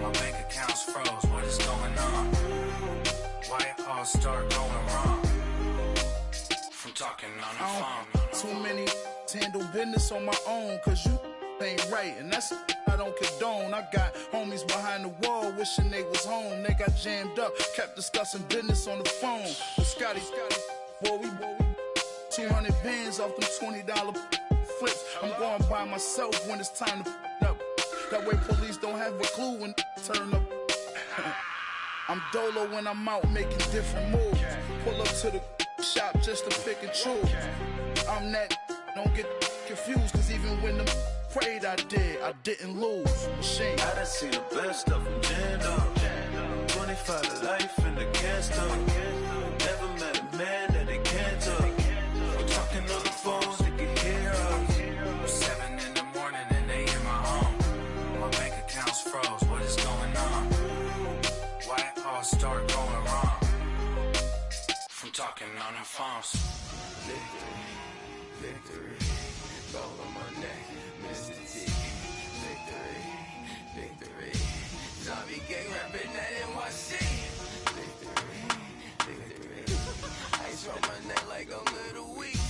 My bank account's froze. start going wrong from talking on the phone. Too many to handle business on my own, cause you ain't right, and that's I don't condone. I got homies behind the wall wishing they was home. They got jammed up, kept discussing business on the phone. But Scotty, boy, we 200 bands off them $20 flips. I'm going by myself when it's time to up. That way police don't have a clue when turn up. I'm dolo when I'm out making different moves. Pull up to the shop just to pick and choose. I'm that, don't get confused, cause even when the prayed I didn't lose. Machine. I done see the best of them jammed up. 25 to life in the gas tank. Never met a man that they can't talk. We're talking on the phones, they can hear us. 7 in the morning and they in my home. My bank account's froze, what is going on? Why it all start going wrong from talking on the phones? Victory, go on my neck, Mr. T. Victory, zombie gang rapping that NYC. Victory, ice on my neck like a little weak.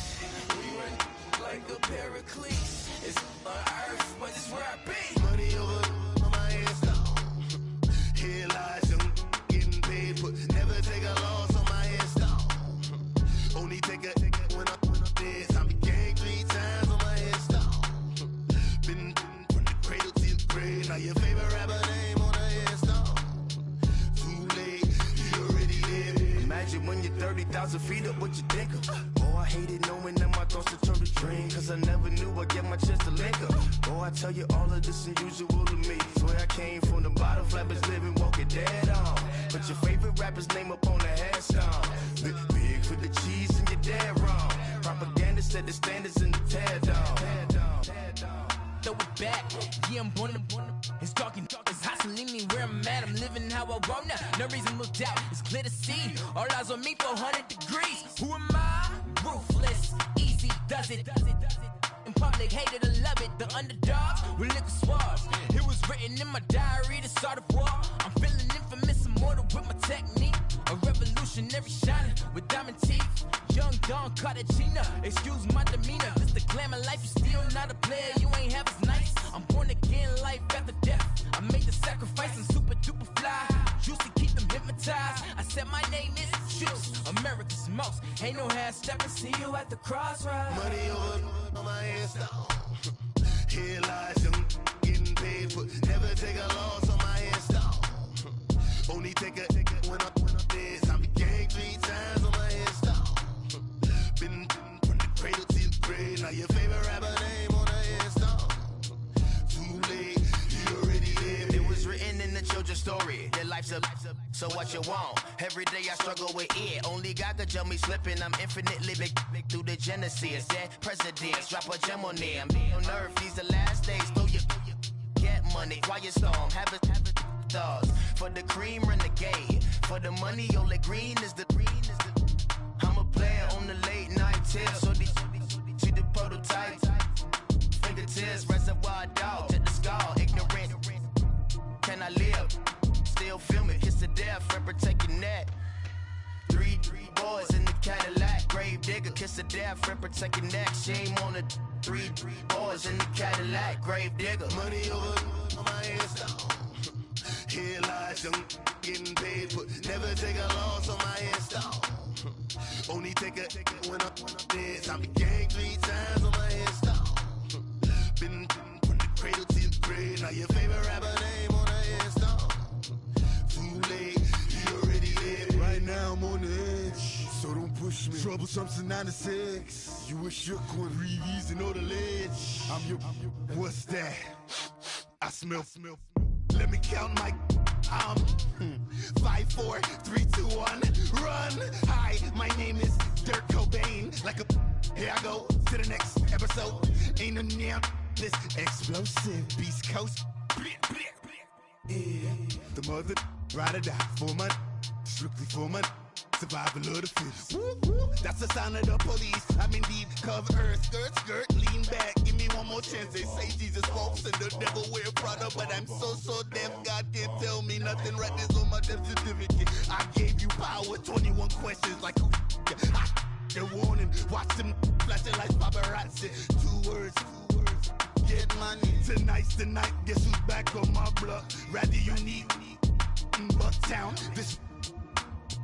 We run like a Pericles. It's on earth, but it's where I be. Money over on my hands down. Here lies young, getting paid, but never take a loss on my hands down. Only take a when I'm dead. Zombie gang 3 times on my head down. Been from the cradle to the grave. Now your favorite rapper name on the headstone. Too late, you already there. Imagine when you're 30,000 feet up, what you think of? Oh, I hated knowing that my thoughts would turn to dream, cause I never knew I'd get my chance to link up. Oh, I tell you all of this unusual to me. Swear I came from the bottom, flappers living, walking dead on. Put your favorite rapper's name up on the headstone. Big for the cheese and you're dead wrong. Propaganda set the standards in the tear down. Throw it back, yeah, I'm born to it's talking, it's hustling me where I'm at. I'm living how I want now. No reason to look out, it's clear to see. All eyes on me, 400 degrees. Who am I? Ruthless, easy does it. In public, hated or love it. The underdogs with liquor swabs. It was written in my diary to start a war. I'm feeling infamous, immortal with my technique. A revolutionary shining with diamond teeth. Young Don Cartagena, excuse my demeanor. This the glamour life, you still not a player. You ain't half as nice. I'm born again, life after death. I made the sacrifice and super duper fly. Used to keep them hypnotized. I said my name is Juice, America's most. Ain't no half stepping. See you at the crossroads. Money over on my hands down. Here lies young, getting paid, but never take a loss on my hands down. Only take a when I'm dead. Zombie gang 3 times on my hands down. Been from the cradle to the grave. Now your favorite rapper name on the headstone. Too late, you already there. It was written in the children's story. Their life's a so what you want? Every day I struggle with it. Only God could jump me slipping. I'm infinitely big through the genesis. Dead presidents, drop a gem on them. On earth, these the last days. Throw your get money, quiet storm. Have a thoughts for the cream renegade. For the money, Ole Green is the. I'm a player on the late night tip. So these the prototype. Fingertips, reservoir dog, check the skull. Ignorant. Can I live? Still film it, kiss the death, and protect your neck. 3 boys in the Cadillac, grave digger, kiss the death, and protect your neck. Shame on the 3 boys in the Cadillac, grave digger. Money over on my hands down. Here lies young, getting paid, but never take a loss on my hands down. Only take a when I'm dead. I'm gang 3 times on my hands down. Been from the cradle to the grave. Now your favorite rapper name on the hands down. Too late, you already there. Right now I'm on the edge, so don't push me. Troublesome to 9 to 6. You wish you could breathe easy on the ledge. I'm your, what's that? I smell. Let me count my 5, 4, 3, 2, 1, run. Hi, my name is Dirk Cobain. Like a here I go to the next episode. Ain't no damn this explosive Beast Coast. Yeah. The mother ride or die for my strictly for my survival of the fittest. That's the sign of the police. I'm indeed cover earth, skirt, lean back. Give me one more chance. They say Jesus walks and the devil wear Prada, but I'm so deaf. God can't tell me nothing. Right this on my death certificate. I gave you power. 21 questions like who? The warning. Watch them flashing like paparazzi. Two words. Get money. Tonight's the night. Guess who's back on my block? Rather unique. Bucktown. This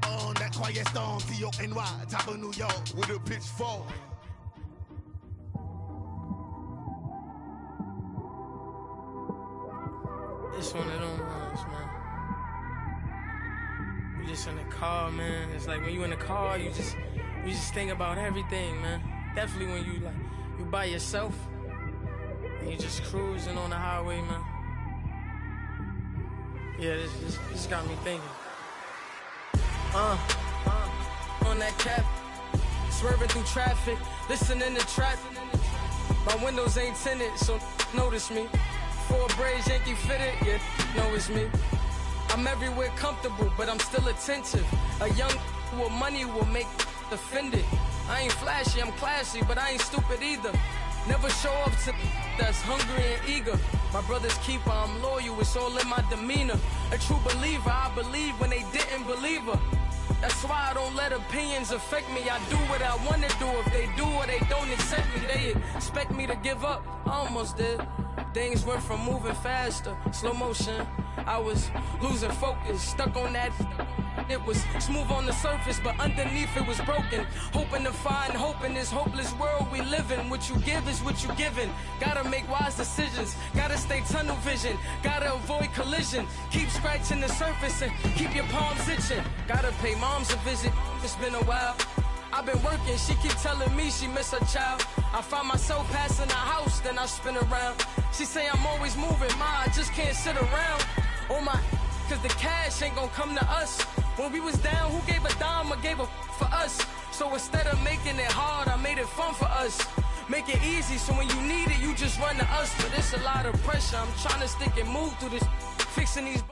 on that quiet storm. T-O-N-Y. Top of New York with a pitchfork. It's one of them ones, man. You just in the car, man. It's like when you in the car, you just think about everything, man. Definitely when you by yourself and you just cruising on the highway, man. Yeah, this got me thinking. On that cap, swerving through traffic, listening to trap. My windows ain't tinted, so notice me. 4 braids, Yankee fitted, yeah, know it's me. I'm everywhere comfortable, but I'm still attentive. A young with money will make offended. I ain't flashy, I'm classy, but I ain't stupid either. Never show up to that's hungry and eager. My brother's keeper, I'm loyal, it's all in my demeanor. A true believer, I believe when they didn't believe her. That's why I don't let opinions affect me. I do what I want to do. If they do or they don't accept me, they expect me to give up. I almost did. Things went from moving faster, slow motion. I was losing focus, stuck on that. It was smooth on the surface, but underneath it was broken. Hoping to find hope in this hopeless world we live in. What you give is what you given. Gotta make wise decisions. Gotta stay tunnel vision. Gotta avoid collision. Keep scratching the surface and keep your palms itching. Gotta pay moms a visit. It's been a while. I've been working, she keep telling me she miss her child. I find myself passing the house, then I spin around. She say I'm always moving, ma, I just can't sit around. Oh my, cause the cash ain't gonna come to us. When we was down, who gave a dime or gave a for us? So instead of making it hard, I made it fun for us. Make it easy, so when you need it, you just run to us. But it's a lot of pressure, I'm trying to stick and move through this, fixing these